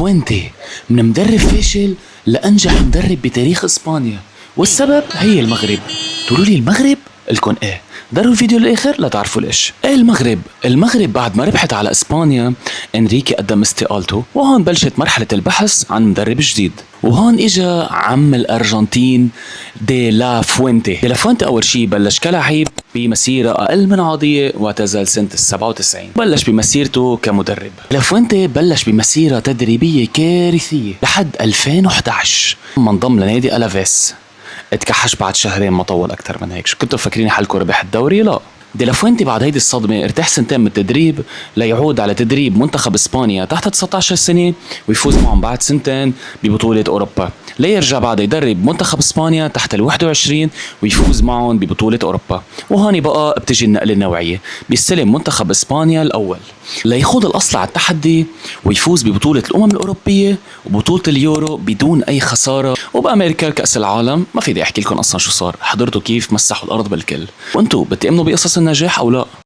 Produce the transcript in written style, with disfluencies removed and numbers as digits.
ديلافوينتي من مدرب فاشل لأنجح مدرب بتاريخ إسبانيا، والسبب هي المغرب. تقولوا لي المغرب؟ لكم ايه، داروا الفيديو للآخر لتعرفوا ليش. ايه المغرب بعد ما ربحت على إسبانيا انريكي قدم استقالته، وهون بلشت مرحلة البحث عن مدرب جديد. وهون اجا عم الأرجنتين ديلافوينتي أول شي بلش كلاعب بمسيرة أقل من عادية واعتزل سنة 97. بلش بمسيرته كمدرب. ديلافوينتي بلش بمسيرة تدريبية كارثية لحد 2011 لما انضم لنادي ألافيس. اتكحش بعد شهرين، ما طول أكتر من هيك. شو كنتوا فاكرين حالكم ربح الدوري؟ لا. ديلافوينتي بعد هيدي الصدمة ارتاح سنتين من التدريب ليعود على تدريب منتخب اسبانيا تحت 19 سنة ويفوز معهم بعد سنتين ببطولة اوروبا، ليرجع بعد يدرب منتخب اسبانيا تحت ال 21 ويفوز معهم ببطولة اوروبا. وهون بقى بتجي النقلة النوعية، بيستلم منتخب اسبانيا الاول ليخوض الاصل على التحدي ويفوز ببطولة الامم الاوروبية وبطولة اليورو بدون اي خسارة. وبامريكا كأس العالم ما في داعي احكي لكم اصلا شو صار، حضرتوا كيف مسحوا الارض بالكل. وانتو بتؤمنوا بقصص النجاح او لا؟